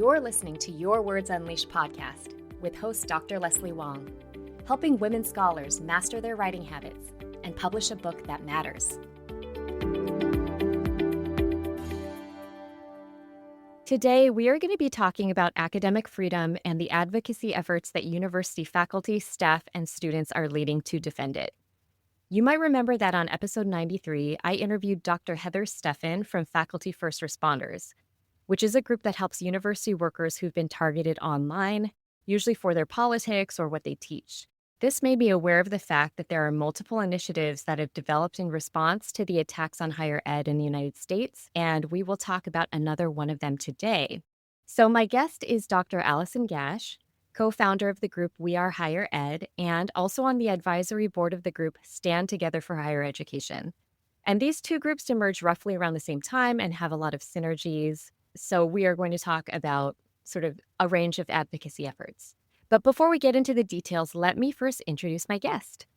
You're listening to Your Words Unleashed podcast with host Dr. Leslie Wong, helping women scholars master their writing habits and publish a book that matters. Today, we are going to be talking about academic freedom and the advocacy efforts that university faculty, staff, and students are leading to defend it. You might remember that on episode 93, I interviewed Dr. Heather Steffen from Faculty First Responders, which is a group that helps university workers who've been targeted online, usually for their politics or what they teach. This made me aware of the fact that there are multiple initiatives that have developed in response to the attacks on higher ed in the United States, and we will talk about another one of them today. So my guest is Dr. Alison Gash, co-founder of the group We Are Higher Ed, and also on the advisory board of the group Stand Together for Higher Education. And these two groups emerged roughly around the same time and have a lot of synergies. So we are going to talk about sort of a range of advocacy efforts. But before we get into the details, let me first introduce my guest.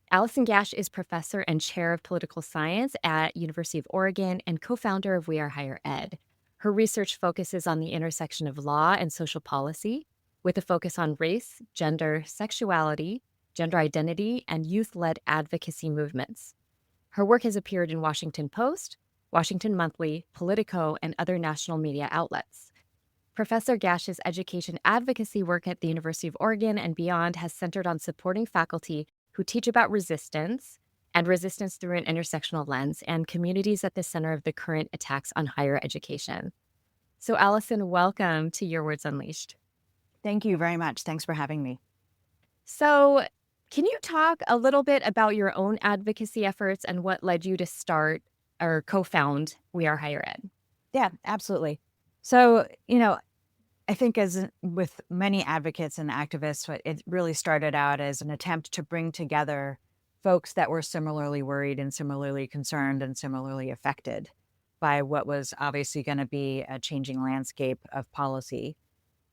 Alison Gash is professor and chair of political science at University of Oregon and co-founder of We Are Higher Ed. Her research focuses on the intersection of law and social policy, with a focus on race, gender, sexuality, gender identity, and youth-led advocacy movements. Her work has appeared in Washington Post, Washington Monthly, Politico, and other national media outlets. Professor Gash's education advocacy work at the University of Oregon and beyond has centered on supporting faculty who teach about resistance and resistance through an intersectional lens and communities at the center of the current attacks on higher education. So Alison, welcome to Your Words Unleashed. Thank you very much. Thanks for having me. So can you talk a little bit about your own advocacy efforts and what led you to start or co-found We Are Higher Ed? Yeah, absolutely. So, I think as with many advocates and activists, it really started out as an attempt to bring together folks that were similarly worried and similarly concerned and similarly affected by what was obviously going to be a changing landscape of policy.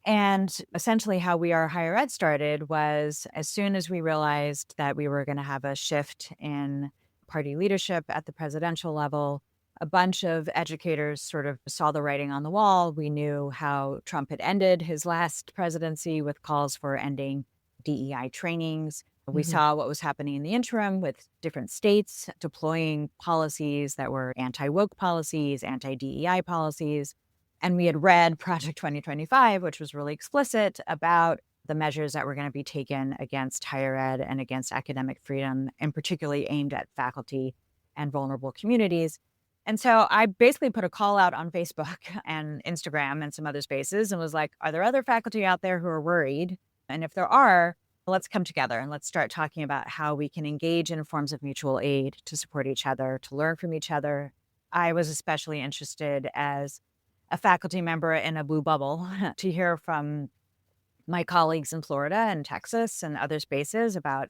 And essentially how We Are Higher Ed started was as soon as we realized that we were going to have a shift in party leadership at the presidential level, a bunch of educators sort of saw the writing on the wall. We knew how Trump had ended his last presidency with calls for ending DEI trainings. We saw what was happening in the interim with different states deploying policies that were anti-woke policies, anti-DEI policies. And we had read Project 2025, which was really explicit about the measures that were going to be taken against higher ed and against academic freedom, and particularly aimed at faculty and vulnerable communities. And so I basically put a call out on Facebook and Instagram and some other spaces and was like, are there other faculty out there who are worried? And if there are, let's come together and let's start talking about how we can engage in forms of mutual aid to support each other, to learn from each other. I was especially interested as a faculty member in a blue bubble to hear from my colleagues in Florida and Texas and other spaces about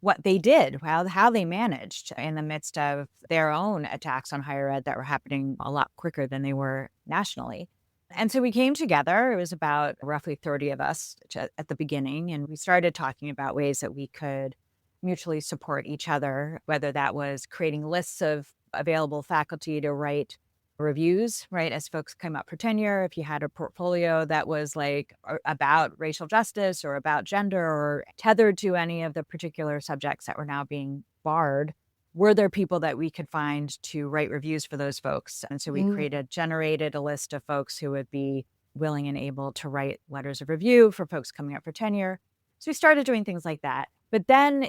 what they did, how they managed in the midst of their own attacks on higher ed that were happening a lot quicker than they were nationally. And so we came together. It was about roughly 30 of us at the beginning, and we started talking about ways that we could mutually support each other, whether that was creating lists of available faculty to write reviews, right? As folks came up for tenure, if you had a portfolio that was like about racial justice or about gender or tethered to any of the particular subjects that were now being barred, were there people that we could find to write reviews for those folks? And so we generated a list of folks who would be willing and able to write letters of review for folks coming up for tenure. So we started doing things like that. But then,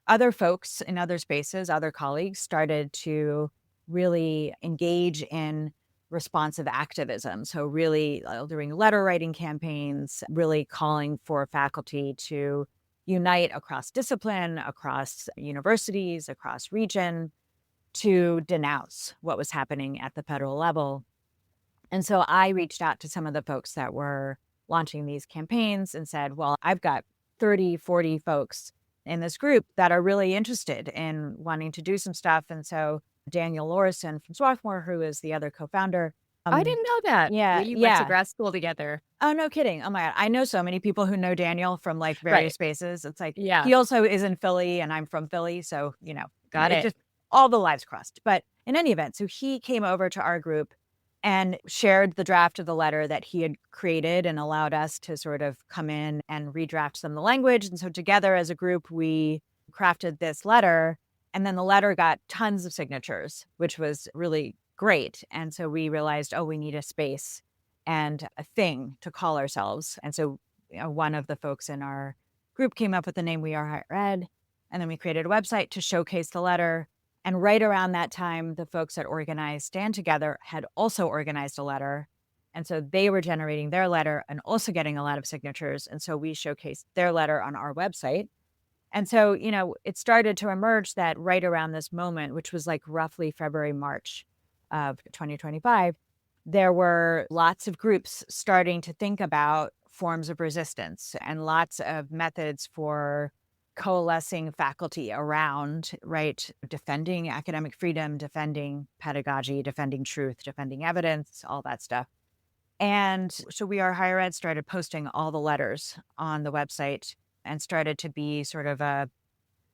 other folks in other spaces, other colleagues started to really engage in responsive activism. So really doing letter writing campaigns, really calling for faculty to unite across discipline, across universities, across region, to denounce what was happening at the federal level. And so I reached out to some of the folks that were launching these campaigns and said, well, I've got 30, 40 folks in this group that are really interested in wanting to do some stuff. And so Daniel Lorison from Swarthmore, who is the other co-founder. I didn't know that. Yeah. We went to grad school together. Oh, no kidding. Oh my God. I know so many people who know Daniel from like various spaces. It's like, he also is in Philly and I'm from Philly. So, got it. Just all the lives crossed. But in any event, so he came over to our group and shared the draft of the letter that he had created and allowed us to sort of come in and redraft some of the language. And so together as a group, we crafted this letter. And then the letter got tons of signatures, which was really great. And so we realized, oh, we need a space and a thing to call ourselves. And so one of the folks in our group came up with the name We Are Higher Ed. And then we created a website to showcase the letter. And right around that time, the folks that organized Stand Together had also organized a letter. And so they were generating their letter and also getting a lot of signatures. And so we showcased their letter on our website. And so, it started to emerge that right around this moment, which was like roughly February, March of 2025, there were lots of groups starting to think about forms of resistance and lots of methods for coalescing faculty around, right, defending academic freedom, defending pedagogy, defending truth, defending evidence, all that stuff. And so We Are Higher Ed started posting all the letters on the website and started to be sort of a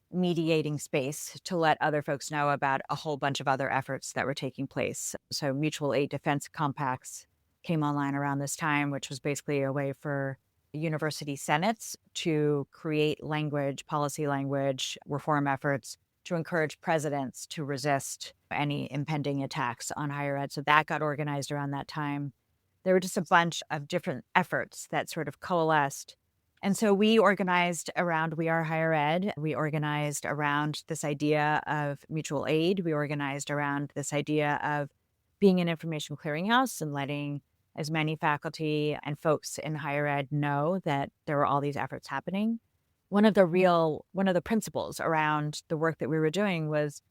mediating space to let other folks know about a whole bunch of other efforts that were taking place. So mutual aid defense compacts came online around this time, which was basically a way for university senates to create language, policy language, reform efforts to encourage presidents to resist any impending attacks on higher ed. So that got organized around that time. There were just a bunch of different efforts that sort of coalesced. And so we organized around We Are Higher Ed. We organized around this idea of mutual aid. We organized around this idea of being an information clearinghouse and letting as many faculty and folks in higher ed know that there were all these efforts happening. One of the principles around the work that we were doing was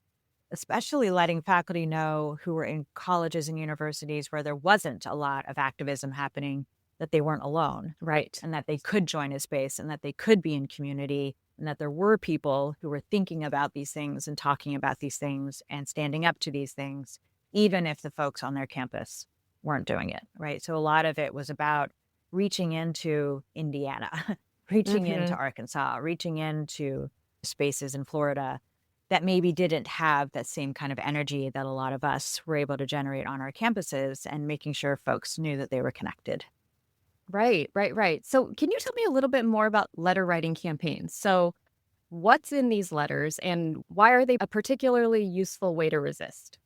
especially letting faculty know who were in colleges and universities where there wasn't a lot of activism happening, that they weren't alone. Right. And that they could join a space and that they could be in community and that there were people who were thinking about these things and talking about these things and standing up to these things, even if the folks on their campus weren't doing it, right? So a lot of it was about reaching into Indiana, reaching into Mhm. Arkansas, reaching into spaces in Florida that maybe didn't have that same kind of energy that a lot of us were able to generate on our campuses, and making sure folks knew that they were connected. Right, right, right. So, can you tell me a little bit more about letter writing campaigns? So, what's in these letters and why are they a particularly useful way to resist?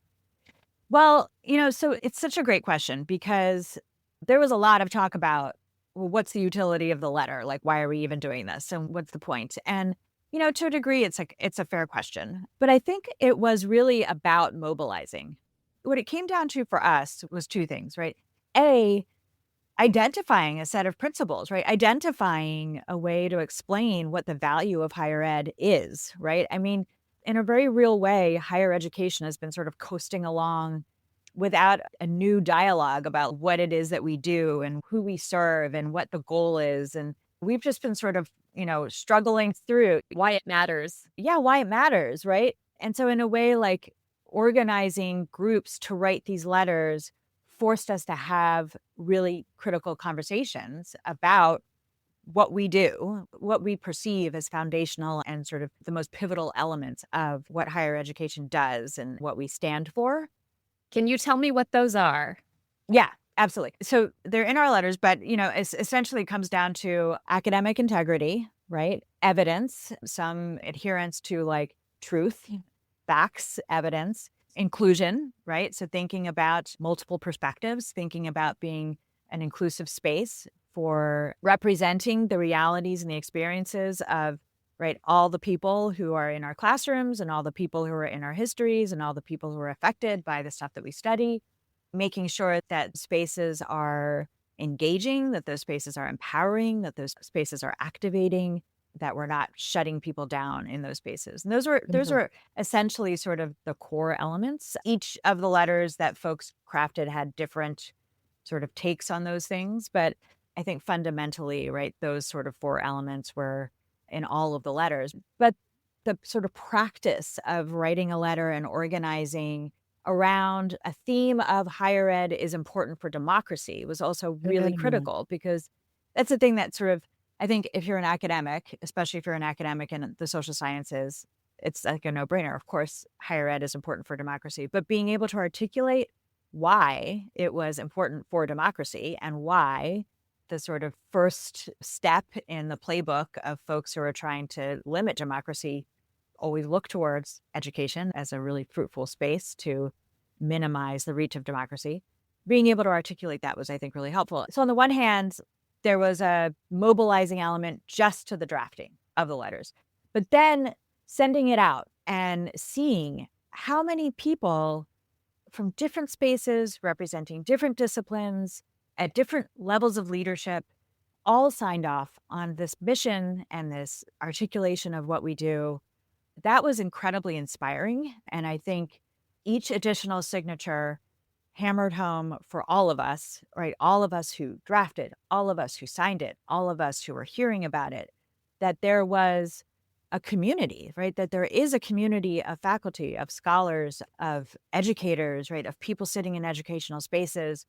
Well, so it's such a great question because there was a lot of talk about, well, what's the utility of the letter? Like, why are we even doing this? And what's the point? And, to a degree, it's a fair question. But I think it was really about mobilizing. What it came down to for us was two things, right? A, identifying a set of principles, right? Identifying a way to explain what the value of higher ed is, right? I mean, in a very real way, higher education has been sort of coasting along without a new dialogue about what it is that we do and who we serve and what the goal is. And we've just been sort of, struggling through, Why it matters? yeah, why it matters, right? And so, in a way, like organizing groups to write these letters forced us to have really critical conversations about what we do, what we perceive as foundational and sort of the most pivotal elements of what higher education does and what we stand for. Can you tell me what those are? Yeah, absolutely. So they're in our letters, but it essentially comes down to academic integrity, right? Evidence, some adherence to like truth, facts, evidence, inclusion, right? So thinking about multiple perspectives, thinking about being an inclusive space for representing the realities and the experiences of, right, all the people who are in our classrooms and all the people who are in our histories and all the people who are affected by the stuff that we study, making sure that spaces are engaging, that those spaces are empowering, that those spaces are activating, that we're not shutting people down in those spaces. And those Mhm. are essentially sort of the core elements. Each of the letters that folks crafted had different sort of takes on those things, but I think fundamentally, right, those sort of four elements were in all of the letters. But the sort of practice of writing a letter and organizing around a theme of higher ed is important for democracy was also really Mm. critical, because that's the thing that sort of, I think if you're an academic, especially if you're an academic in the social sciences, it's like a no-brainer. Of course, higher ed is important for democracy, but being able to articulate why it was important for democracy and why the sort of first step in the playbook of folks who are trying to limit democracy always look towards education as a really fruitful space to minimize the reach of democracy. Being able to articulate that was, I think, really helpful. So on the one hand, there was a mobilizing element just to the drafting of the letters, but then sending it out and seeing how many people from different spaces representing different disciplines at different levels of leadership all signed off on this mission and this articulation of what we do. That was incredibly inspiring. And I think each additional signature hammered home for all of us, right? All of us who drafted, all of us who signed it, all of us who were hearing about it, that there was a community, right? That there is a community of faculty, of scholars, of educators, right? Of people sitting in educational spaces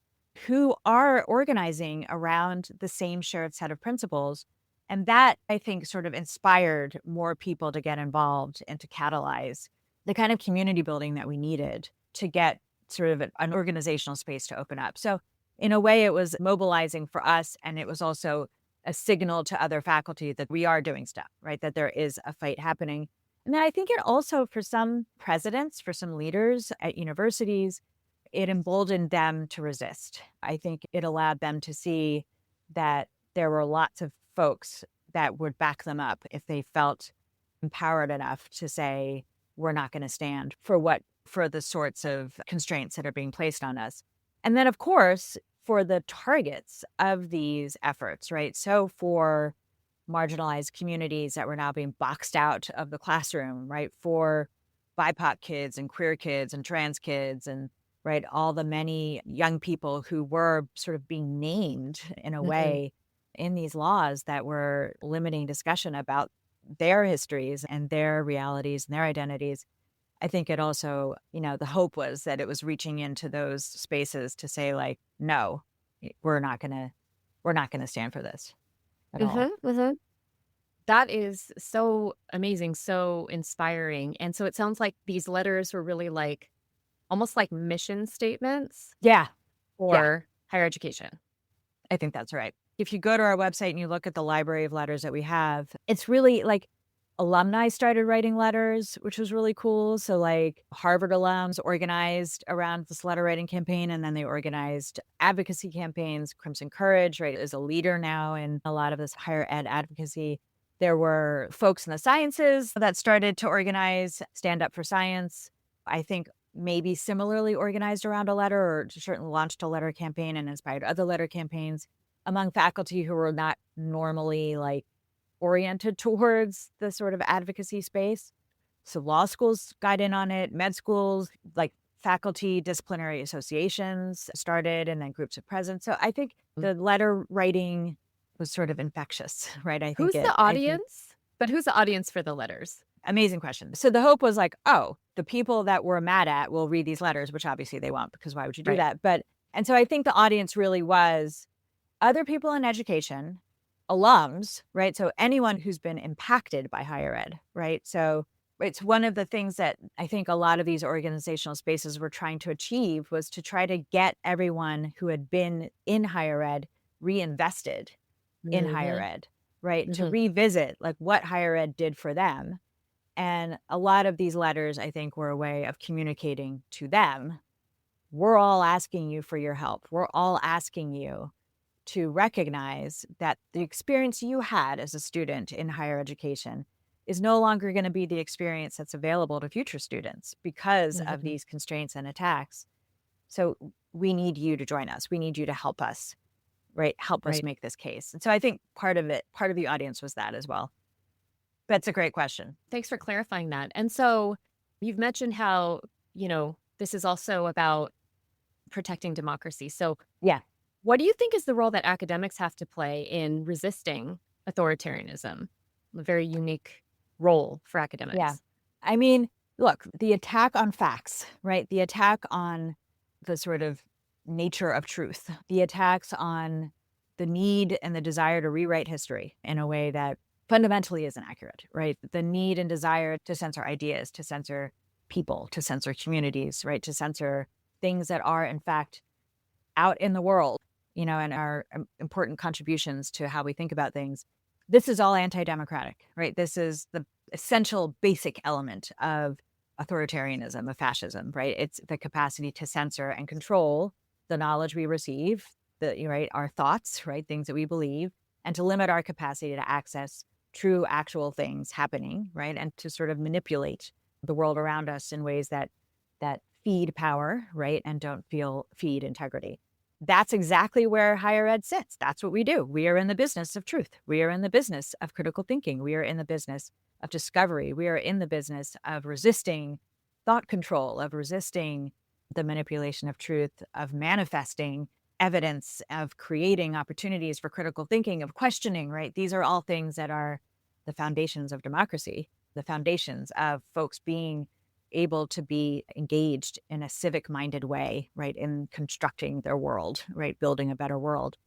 who are organizing around the same shared set of principles. And that, I think, sort of inspired more people to get involved and to catalyze the kind of community building that we needed to get sort of an organizational space to open up. So in a way, it was mobilizing for us, and it was also a signal to other faculty that we are doing stuff, right? That there is a fight happening. And then I think it also, for some presidents, for some leaders at universities, it emboldened them to resist. I think it allowed them to see that there were lots of folks that would back them up if they felt empowered enough to say, we're not going to stand for the sorts of constraints that are being placed on us. And then, of course, for the targets of these efforts, right? So for marginalized communities that were now being boxed out of the classroom, right? For BIPOC kids and queer kids and trans kids and right, all the many young people who were sort of being named in a Mhm. way in these laws that were limiting discussion about their histories and their realities and their identities. I think it also, the hope was that it was reaching into those spaces to say like, no, we're not gonna stand for this at all. Mhm, mhm. That is so amazing, so inspiring, and so it sounds like these letters were really, like, almost like mission statements Yeah, yeah, for higher education. I think that's right. If you go to our website and you look at the library of letters that we have, it's really like alumni started writing letters, which was really cool. So, like Harvard alums organized around this letter writing campaign, and then they organized advocacy campaigns. Crimson Courage, right, is a leader now in a lot of this higher ed advocacy. There were folks in the sciences that started to organize Stand Up for Science. I think maybe similarly organized around a letter or certainly launched a letter campaign and inspired other letter campaigns among faculty who were not normally like oriented towards the sort of advocacy space. So law schools got in on it, med schools, like faculty disciplinary associations started, and then groups of presidents. So I think Mm. the letter writing was sort of infectious, right? Who's the I think audience? But who's the audience for the letters? amazing question. So the hope was like, oh, the people that we're mad at will read these letters, which obviously they won't, because why would you do Right. that? And so I think the audience really was other people in education, alums, right? So anyone who's been impacted by higher ed, right? So it's one of the things that I think a lot of these organizational spaces were trying to achieve was to try to get everyone who had been in higher ed reinvested in higher Mhm, ed, right? To mhm. revisit like what higher ed did for them. And a lot of these letters, I think, were a way of communicating to them. We're all asking you for your help. We're all asking you to recognize that the experience you had as a student in higher education is no longer going to be the experience that's available to future students because of Mhm. these constraints and attacks. So we need you to join us. We need you to help us, right? Help us Right. make this case. And so I think part of the audience was that as well. That's a great question. Thanks for clarifying that. And so you've mentioned how, this is also about protecting democracy. So Yeah. what do you think is the role that academics have to play in resisting authoritarianism? A very unique role for Yeah. academics. I mean, look, the attack on facts, right? The attack on the sort of nature of truth, the attacks on the need and the desire to rewrite history in a way that fundamentally isn't accurate, right? The need and desire to censor ideas, to censor people, to censor communities, right? To censor things that are, in fact, out in the world, and our important contributions to how we think about things. This is all anti-democratic, right? This is the essential basic element of authoritarianism, of fascism, right? It's the capacity to censor and control the knowledge we receive, right, our thoughts, right, things that we believe, and to limit our capacity to access true, actual things happening, right, and to sort of manipulate the world around us in ways that feed power, right, and don't feed integrity. That's exactly where higher ed sits. That's what we do. We are in the business of truth. We are in the business of critical thinking. We are in the business of discovery. We are in the business of resisting thought control, of resisting the manipulation of truth, of manifesting evidence, of creating opportunities for critical thinking, of questioning, right? These are all things that are the foundations of democracy, the foundations of folks being able to be engaged in a civic minded way, right, in constructing their world, right, building a better world.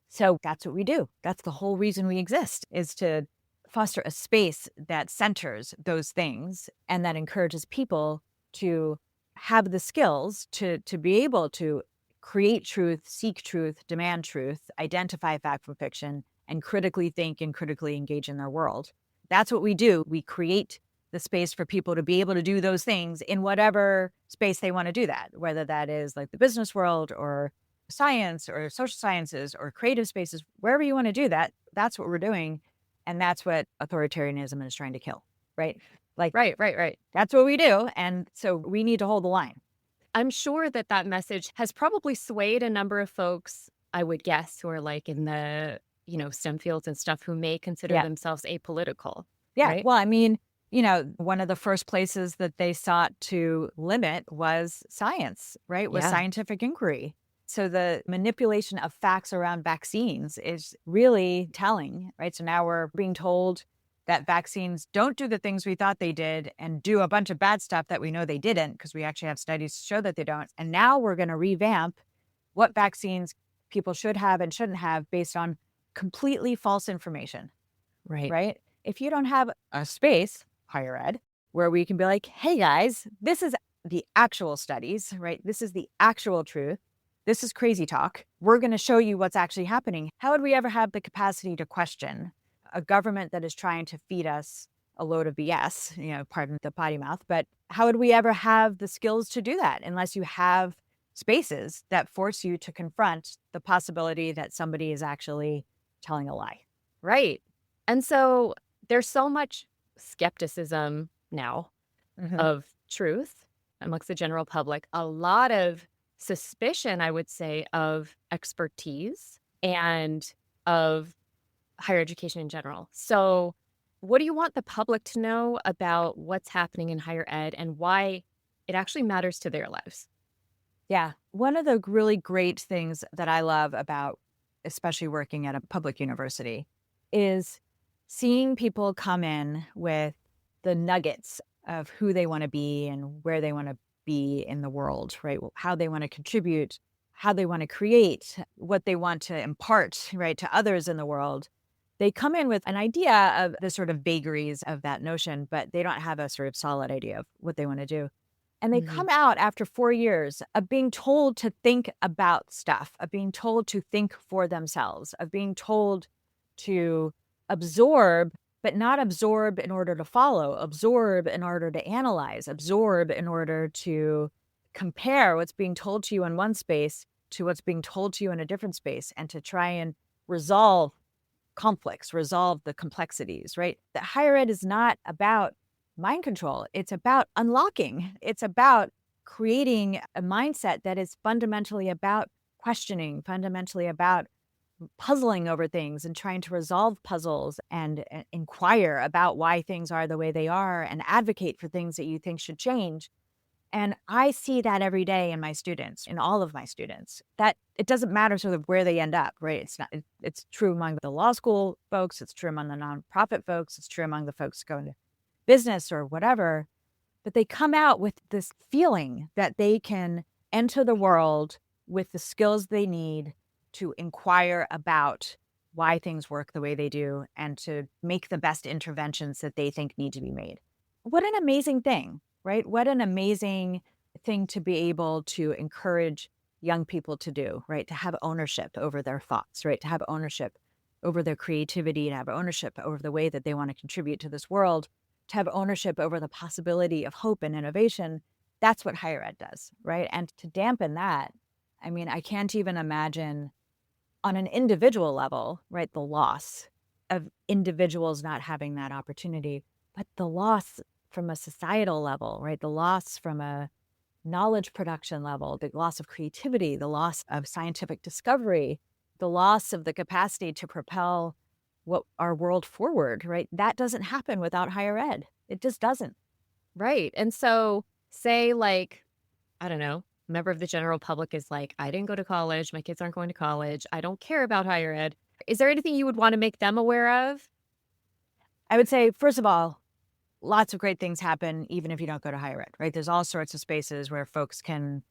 So that's what we do. That's the whole reason we exist, is to foster a space that centers those things and that encourages people to have the skills to be able to create truth, seek truth, demand truth, identify fact from fiction, and critically think and critically engage in their world. That's what we do. We create the space for people to be able to do those things in whatever space they want to do that, whether that is like the business world or science or social sciences or creative spaces, wherever you want to do that, that's what we're doing. And that's what authoritarianism is trying to kill, right? Like, Right, right, right. that's what we do. And so we need to hold the line. I'm sure that that message has probably swayed a number of folks, I would guess, who are like in the, STEM fields and stuff who may consider Yeah. themselves apolitical, Yeah. right? Well, I mean, one of the first places that they sought to limit was science, right? Was Yeah. scientific inquiry. So the manipulation of facts around vaccines is really telling, right? So now we're being told that vaccines don't do the things we thought they did and do a bunch of bad stuff that we know they didn't, because we actually have studies to show that they don't. And now we're going to revamp what vaccines people should have and shouldn't have based on completely false information, Right. right? If you don't have a space, higher ed, where we can be like, hey guys, this is the actual studies, right? This is the actual truth. This is crazy talk. We're going to show you what's actually happening. How would we ever have the capacity to question a government that is trying to feed us a load of BS, pardon the potty mouth, but how would we ever have the skills to do that unless you have spaces that force you to confront the possibility that somebody is actually telling a lie? Right. And so there's so much skepticism now Mhm. of truth amongst the general public, a lot of suspicion, I would say, of expertise and of higher education in general. So, what do you want the public to know about what's happening in higher ed and why it actually matters to their lives? Yeah. One of the really great things that I love about, especially working at a public university, is seeing people come in with the nuggets of who they want to be and where they want to be in the world, right? How they want to contribute, how they want to create, what they want to impart, right, to others in the world. They come in with an idea of the sort of vagaries of that notion, but they don't have a sort of solid idea of what they want to do. And they Mhm. come out after 4 years of being told to think about stuff, of being told to think for themselves, of being told to absorb, but not absorb in order to follow, absorb in order to analyze, absorb in order to compare what's being told to you in one space to what's being told to you in a different space, and to try and resolve conflicts, resolve the complexities, right? That higher ed is not about mind control. It's about unlocking. It's about creating a mindset that is fundamentally about questioning, fundamentally about puzzling over things and trying to resolve puzzles and inquire about why things are the way they are and advocate for things that you think should change. And I see that every day in my students, in all of my students, that it doesn't matter sort of where they end up, right? It's true among the law school folks, it's true among the nonprofit folks, it's true among the folks going to business or whatever, but they come out with this feeling that they can enter the world with the skills they need to inquire about why things work the way they do and to make the best interventions that they think need to be made. What an amazing thing, right? What an amazing thing to be able to encourage young people to do, right? To have ownership over their thoughts, right? To have ownership over their creativity, to have ownership over the way that they want to contribute to this world, to have ownership over the possibility of hope and innovation. That's what higher ed does, right? And to dampen that, I mean, I can't even imagine on an individual level, right, the loss of individuals not having that opportunity, but the loss from a societal level, right? The loss from a knowledge production level, the loss of creativity, the loss of scientific discovery, the loss of the capacity to propel what our world forward, right? That doesn't happen without higher ed. It just doesn't. Right. And so, say, like, I don't know, a member of the general public is like, I didn't go to college. My kids aren't going to college. I don't care about higher ed. Is there anything you would want to make them aware of? I would say, first of all, lots of great things happen even if you don't go to higher ed, right? There's all sorts of spaces where folks can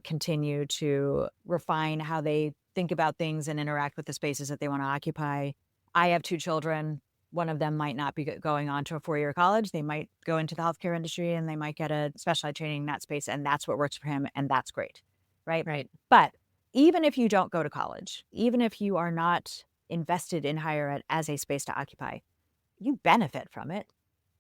continue to refine how they think about things and interact with the spaces that they want to occupy. I have two children. One of them might not be going on to a 4-year college. They might go into the healthcare industry and they might get a specialized training in that space. And that's what works for him. And that's great. Right. Right. But even if you don't go to college, even if you are not invested in higher ed as a space to occupy, you benefit from it,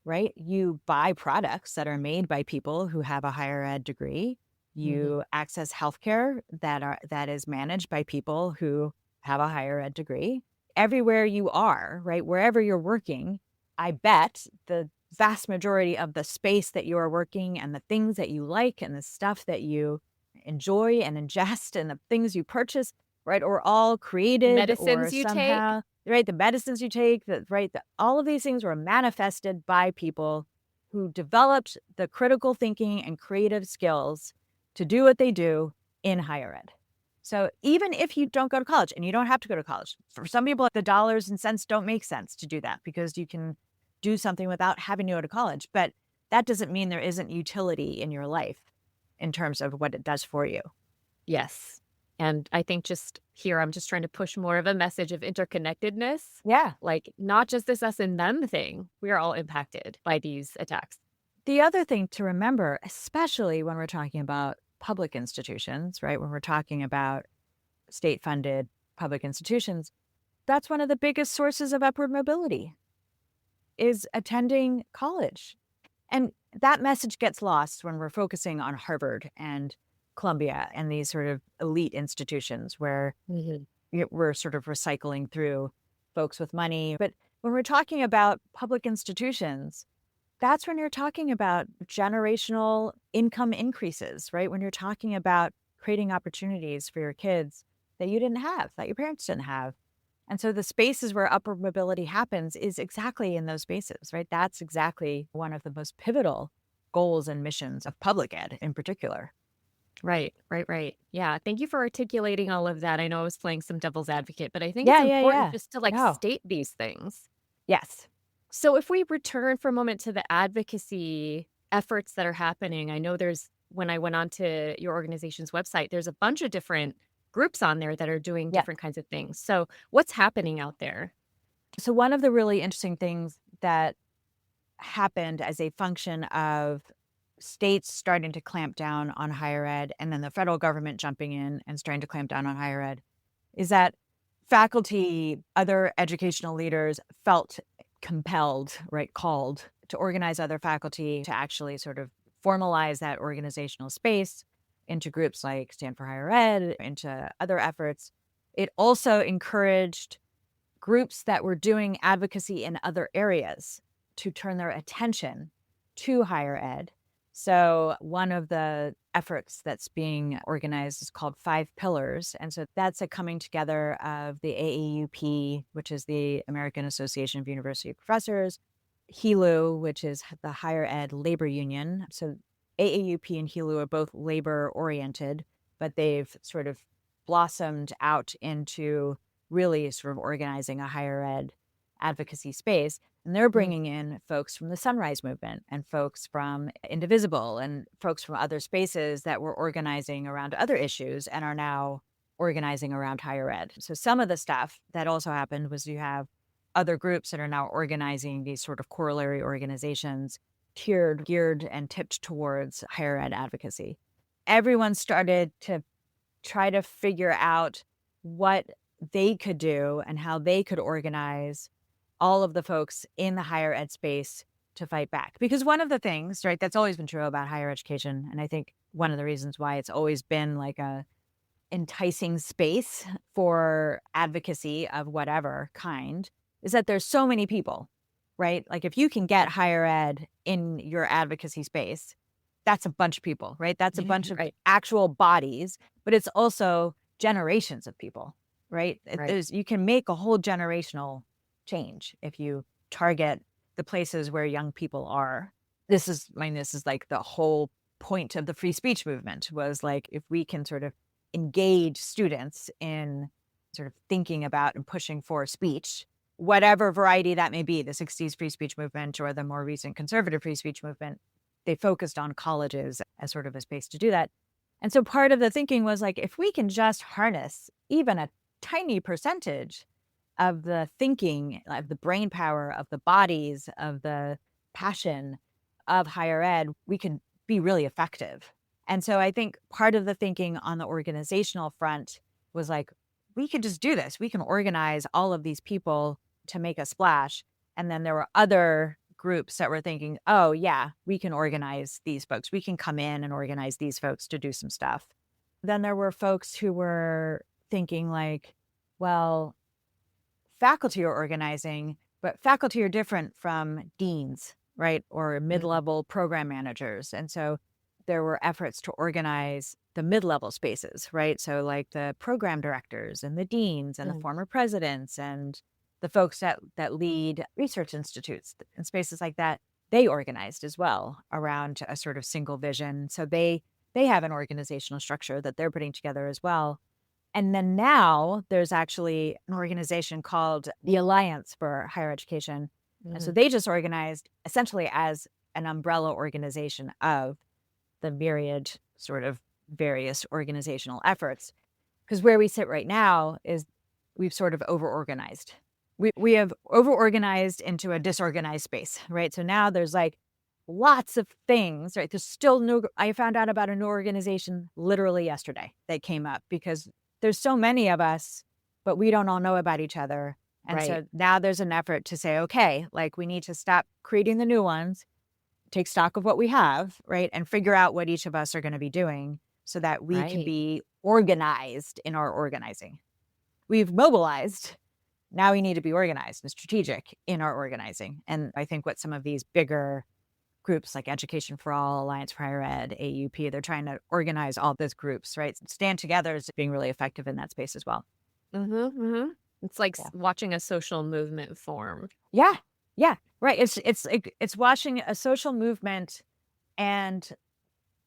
right? You buy products that are made by people who have a higher ed degree. Mhm. You access healthcare that is managed by people who have a higher ed degree. Everywhere you are, right? Wherever you're working, I bet the vast majority of the space that you are working and the things that you like and the stuff that you enjoy and ingest and the things you purchase, right, or all The created or medicines you take? somehow, right, the medicines you take, all of these things were manifested by people who developed the critical thinking and creative skills to do what they do in higher ed. So even if you don't go to college, and you don't have to go to college, for some people, the dollars and cents don't make sense to do that because you can do something without having to go to college. But that doesn't mean there isn't utility in your life in terms of what it does for you. Yes. And I think just here, I'm just trying to push more of a message of interconnectedness, Yeah. like not just this us and them thing. We are all impacted by these attacks. The other thing to remember, especially when we're talking about public institutions, right? When we're talking about state funded public institutions, that's one of the biggest sources of upward mobility is attending college. And that message gets lost when we're focusing on Harvard and Columbia and these sort of elite institutions where Mhm. we're sort of recycling through folks with money. But when we're talking about public institutions, that's when you're talking about generational income increases, right? When you're talking about creating opportunities for your kids that you didn't have, that your parents didn't have. And so the spaces where upward mobility happens is exactly in those spaces, right? That's exactly one of the most pivotal goals and missions of public ed in particular. Right, right, right. Yeah. Thank you for articulating all of that. I know I was playing some devil's advocate, but I think it's Yeah, yeah, important yeah. just to like No. state these things. Yes. So if we return for a moment to the advocacy efforts that are happening, I know when I went on to your organization's website, there's a bunch of different groups on there that are doing Yeah. different kinds of things. So what's happening out there? So one of the really interesting things that happened as a function of states starting to clamp down on higher ed and then the federal government jumping in and starting to clamp down on higher ed is that faculty, other educational leaders felt compelled, right, called to organize other faculty to actually sort of formalize that organizational space into groups like Stand for Higher Ed, into other efforts. It also encouraged groups that were doing advocacy in other areas to turn their attention to higher ed. So, one of the efforts that's being organized is called Five Pillars. And so that's a coming together of the AAUP, which is the American Association of University Professors, HELU, which is the Higher Ed Labor Union. So, AAUP and HELU are both labor oriented, but they've sort of blossomed out into really sort of organizing a higher ed advocacy space. And they're Mm. bringing in folks from the Sunrise Movement and folks from Indivisible and folks from other spaces that were organizing around other issues and are now organizing around higher ed. So some of the stuff that also happened was you have other groups that are now organizing these sort of corollary organizations geared and tipped towards higher ed advocacy. everyone started to try to figure out what they could do and how they could organize all of the folks in the higher ed space to fight back. Because one of the things, right, that's always been true about higher education, and I think one of the reasons why it's always been like a enticing space for advocacy of whatever kind, is that there's so many people, right? Like if you can get higher ed in your advocacy space, that's a bunch of people, right? That's a bunch of Right. actual bodies, but it's also generations of people, right? Right. You can make a whole generational change if you target the places where young people are. This is like the whole point of the free speech movement, was like, if we can sort of engage students in sort of thinking about and pushing for speech, whatever variety that may be, the 60s free speech movement or the more recent conservative free speech movement, they focused on colleges as sort of a space to do that. And so part of the thinking was like, if we can just harness even a tiny percentage of the thinking, of the brain power, of the bodies, of the passion of higher ed, we can be really effective. And so I think part of the thinking on the organizational front was like, we could just do this. We can organize all of these people to make a splash. And then there were other groups that were thinking, oh, yeah, we can organize these folks. We can come in and organize these folks to do some stuff. Then there were folks who were thinking like, well, faculty are organizing, but faculty are different from deans, right? Or mid-level program managers. And so there were efforts to organize the mid-level spaces, right? So like the program directors and the deans and the former presidents and the folks that lead research institutes and spaces like that, they organized as well around a sort of single vision. So they have an organizational structure that they're putting together as well. And then now there's actually an organization called the Alliance for Higher Education. And so they just organized essentially as an umbrella organization of the myriad sort of various organizational efforts. Because where we sit right now is we've sort of over-organized. We have over-organized into a disorganized space, right? So now there's like lots of things, right? There's still no, I found out about a new organization literally yesterday that came up because there's so many of us, but we don't all know about each other. And so now there's an effort to say, okay, like we need to stop creating the new ones, take stock of what we have, right? And figure out what each of us are going to be doing so that we can be organized in our organizing. We've mobilized. Now we need to be organized and strategic in our organizing. And I think what some of these bigger groups like Education for All, Alliance for Higher Ed, AUP, they're trying to organize all those groups, right? Stand together is being really effective in that space as well. It's like watching a social movement form. Yeah. Yeah. Right. It's watching a social movement and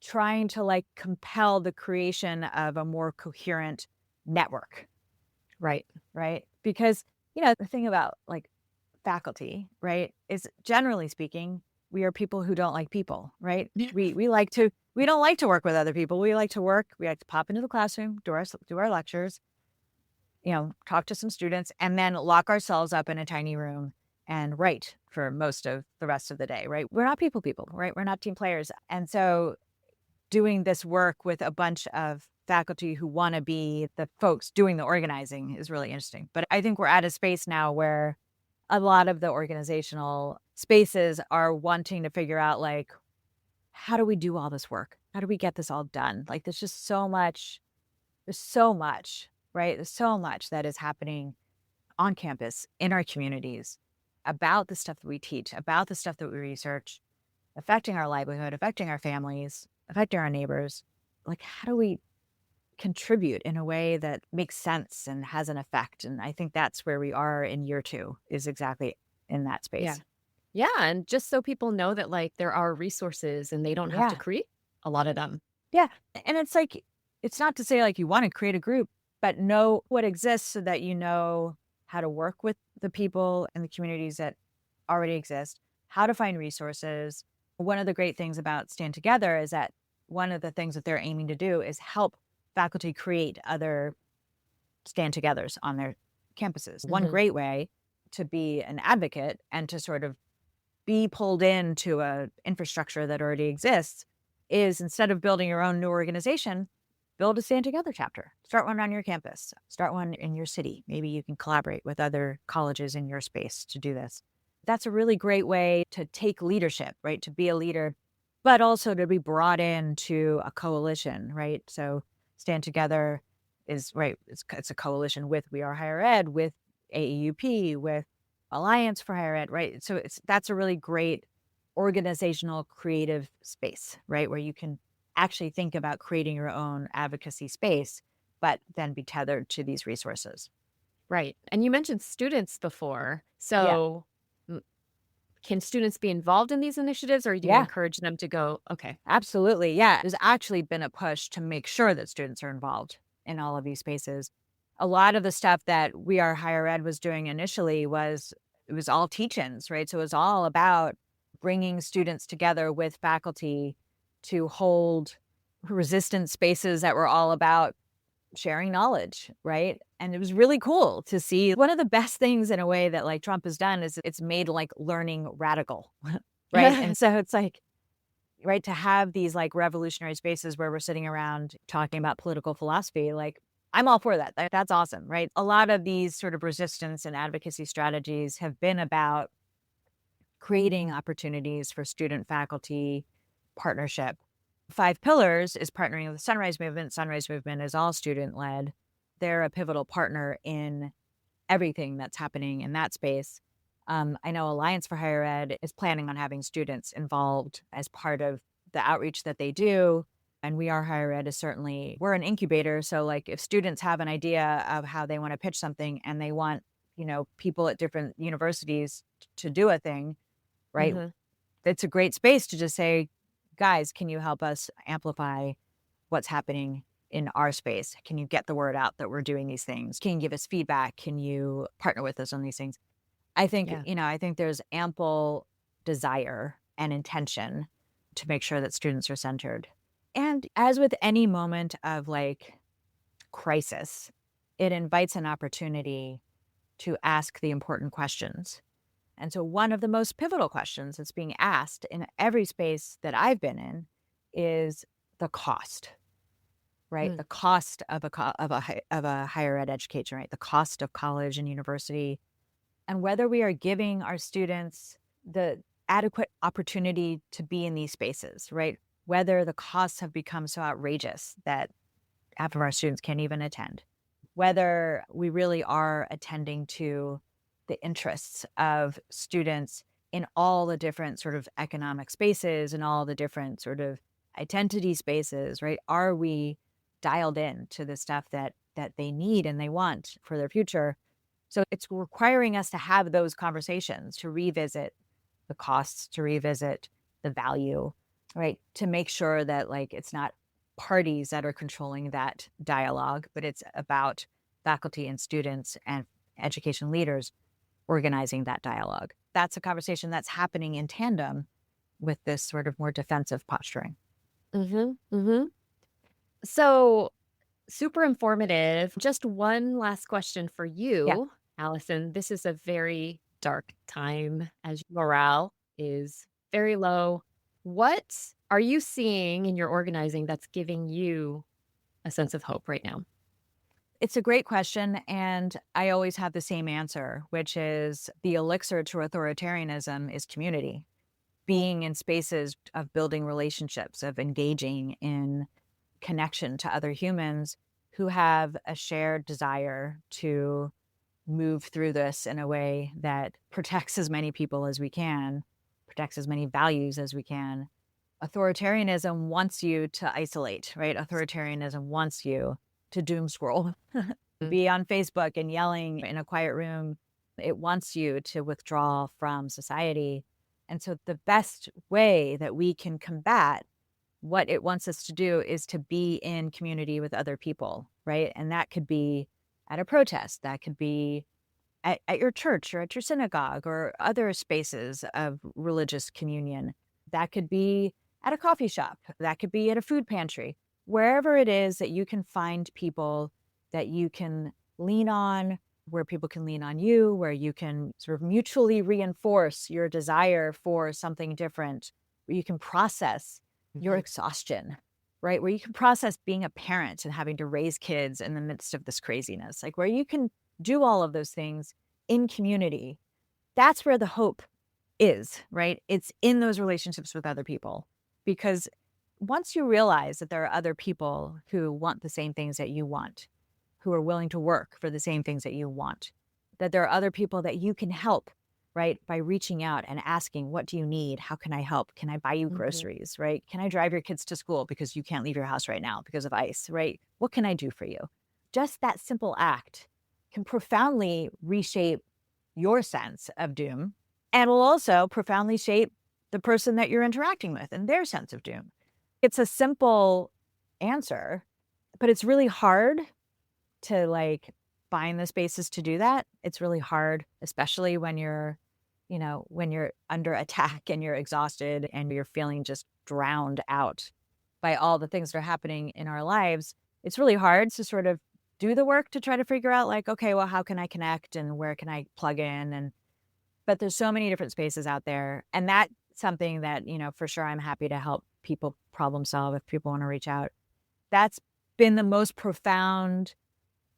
trying to like compel the creation of a more coherent network. Right. Right. Because, you know, the thing about like faculty, right, is generally speaking, we are people who don't like people, right? We don't like to work with other people. We like to pop into the classroom, do our lectures, you know, talk to some students, and then lock ourselves up in a tiny room and write for most of the rest of the day, right? We're not people, right? We're not team players. And so doing this work with a bunch of faculty who want to be the folks doing the organizing is really interesting. But I think we're at a space now where a lot of the organizational spaces are wanting to figure out, like, how do we do all this work? How do we get this all done? Like, there's so much, right? There's so much that is happening on campus, in our communities, about the stuff that we teach, about the stuff that we research, affecting our livelihood, affecting our families, affecting our neighbors. Like, how do we contribute in a way that makes sense and has an effect? And I think that's where we are in year 2, is exactly in that space. Yeah. And just so people know that like there are resources and they don't have to create a lot of them. Yeah. And it's like, it's not to say like you want to create a group, but know what exists so that you know how to work with the people and the communities that already exist, how to find resources. One of the great things about Stand Together is that one of the things that they're aiming to do is help faculty create other Stand Togethers on their campuses. One great way to be an advocate and to sort of be pulled into a infrastructure that already exists is instead of building your own new organization, build a Stand Together chapter. Start one on your campus. Start one in your city. Maybe you can collaborate with other colleges in your space to do this. That's a really great way to take leadership, right? To be a leader, but also to be brought into a coalition, right? So Stand Together is right. It's a coalition with We Are Higher Ed, with AEUP, with Alliance for Higher Ed, right? So that's a really great organizational creative space, right? Where you can actually think about creating your own advocacy space, but then be tethered to these resources. Right. And you mentioned students before. Yeah. So, m- can students be involved in these initiatives, or do you Yeah, encourage them to go, okay? absolutely. Yeah. There's actually been a push to make sure that students are involved in all of these spaces. A lot of the stuff that We Are Higher Ed was doing initially was it was all teach-ins, right? So it was all about bringing students together with faculty to hold resistance spaces that were all about sharing knowledge, right? And it was really cool to see. One of the best things in a way that like Trump has done is it's made like learning radical, right? And so it's like, right, to have these like revolutionary spaces where we're sitting around talking about political philosophy, like I'm all for that. That's awesome, right? A lot of these sort of resistance and advocacy strategies have been about creating opportunities for student faculty partnership. Five Pillars is partnering with the Sunrise Movement. Sunrise Movement is all student led. They're a pivotal partner in everything that's happening in that space. I know Alliance for Higher Ed is planning on having students involved as part of the outreach that they do. And We Are Higher Ed is certainly, we're an incubator. So like if students have an idea of how they want to pitch something and they want, people at different universities to do a thing, right? Hmm. It's a great space to just say, guys, can you help us amplify what's happening in our space? Can you get the word out that we're doing these things? Can you give us feedback? Can you partner with us on these things? Yeah. I think there's ample desire and intention to make sure that students are centered. And as with any moment of like crisis, it invites an opportunity to ask the important questions. And so one of the most pivotal questions that's being asked in every space that I've been in is the cost, right? Mm. The cost of of a higher ed education, right? The cost of college and university, and whether we are giving our students the adequate opportunity to be in these spaces, right? Whether the costs have become so outrageous that half of our students can't even attend, whether we really are attending to the interests of students in all the different sort of economic spaces and all the different sort of identity spaces, right? Are we dialed in to the stuff that they need and they want for their future? So it's requiring us to have those conversations, to revisit the costs, to revisit the value, right? To make sure that like it's not parties that are controlling that dialogue, but it's about faculty and students and education leaders organizing that dialogue. That's a conversation that's happening in tandem with this sort of more defensive posturing. Hmm. Hmm. So, super informative. Just one last question for Yeah. you, Allison. This is a very dark time as morale is very low. What are you seeing in your organizing that's giving you a sense of hope right now? It's a great question. And I always have the same answer, which is the elixir to authoritarianism is community. Being in spaces of building relationships, of engaging in connection to other humans who have a shared desire to move through this in a way that protects as many people as we can, protects as many values as we can. Authoritarianism wants you to isolate, right? Authoritarianism wants you to doom scroll, Mm. be on Facebook and yelling in a quiet room. It wants you to withdraw from society. And so the best way that we can combat what it wants us to do is to be in community with other people, right? And that could be at a protest, that could be at your church or at your synagogue or other spaces of religious communion. That could be at a coffee shop, that could be at a food pantry, wherever it is that you can find people that you can lean on, where people can lean on you, where you can sort of mutually reinforce your desire for something different, where you can process your Mhm. exhaustion, right? Where you can process being a parent and having to raise kids in the midst of this craziness, like where you can do all of those things in community. That's where the hope is, right? It's in those relationships with other people. Because once you realize that there are other people who want the same things that you want, who are willing to work for the same things that you want, that there are other people that you can help, right? By reaching out and asking, what do you need? How can I help? Can I buy you Mhm. groceries, right? Can I drive your kids to school because you can't leave your house right now because of ice, right? What can I do for you? Just that simple act can profoundly reshape your sense of doom and will also profoundly shape the person that you're interacting with and their sense of doom. It's a simple answer, but it's really hard to like find the spaces to do that. It's really hard, especially when when you're under attack and you're exhausted and you're feeling just drowned out by all the things that are happening in our lives. It's really hard to sort of do the work to try to figure out like, okay, well, how can I connect and where can I plug in? And but there's so many different spaces out there. And that's something that, for sure I'm happy to help people problem solve if people want to reach out. That's been the most profound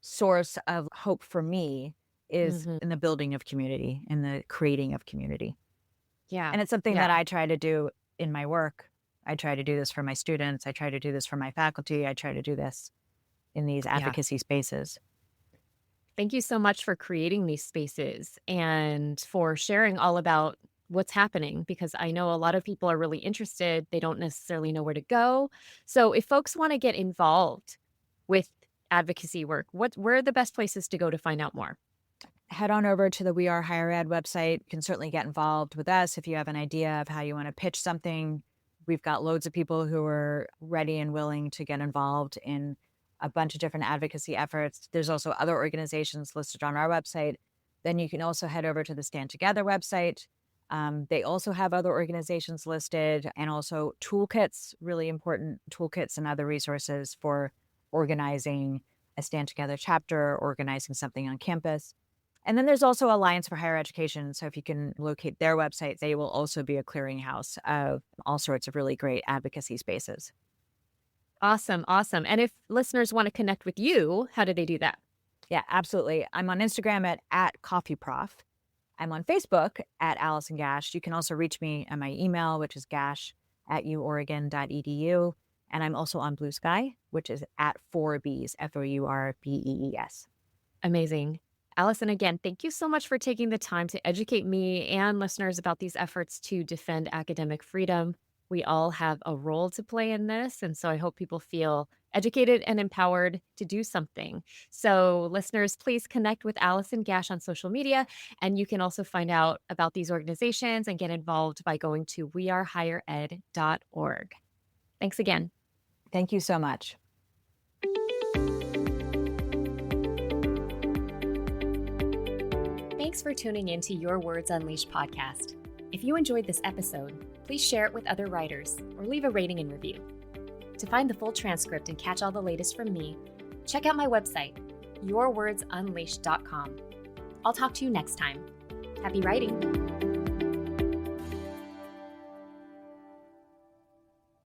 source of hope for me is Mhm. in the building of community, in the creating of community. Yeah. And it's something Yeah. that I try to do in my work. I try to do this for my students. I try to do this for my faculty. I try to do this in these Yeah. advocacy spaces. Thank you so much for creating these spaces and for sharing all about what's happening because I know a lot of people are really interested. They don't necessarily know where to go. So, if folks want to get involved with advocacy work, where are the best places to go to find out more? Head on over to the We Are Higher Ed website. You can certainly get involved with us if you have an idea of how you want to pitch something. We've got loads of people who are ready and willing to get involved in a bunch of different advocacy efforts. There's also other organizations listed on our website. Then you can also head over to the Stand Together website. They also have other organizations listed and also toolkits, really important toolkits and other resources for organizing a Stand Together chapter, organizing something on campus. And then there's also Alliance for Higher Education. So if you can locate their website, they will also be a clearinghouse of all sorts of really great advocacy spaces. Awesome. Awesome. And if listeners want to connect with you, how do they do that? Yeah, absolutely. I'm on Instagram at coffeeprof. I'm on Facebook at Alison Gash. You can also reach me at my email, which is gash@uoregon.edu. And I'm also on Blue Sky, which is at 4Bs, FOURBEES. Amazing. Allison, again, thank you so much for taking the time to educate me and listeners about these efforts to defend academic freedom. We all have a role to play in this. And so I hope people feel educated and empowered to do something. So, listeners, please connect with Allison Gash on social media. And you can also find out about these organizations and get involved by going to wearehighered.org. Thanks again. Thank you so much. Thanks for tuning in to Your Words Unleashed podcast. If you enjoyed this episode, please share it with other writers or leave a rating and review. To find the full transcript and catch all the latest from me, check out my website, yourwordsunleashed.com. I'll talk to you next time. Happy writing!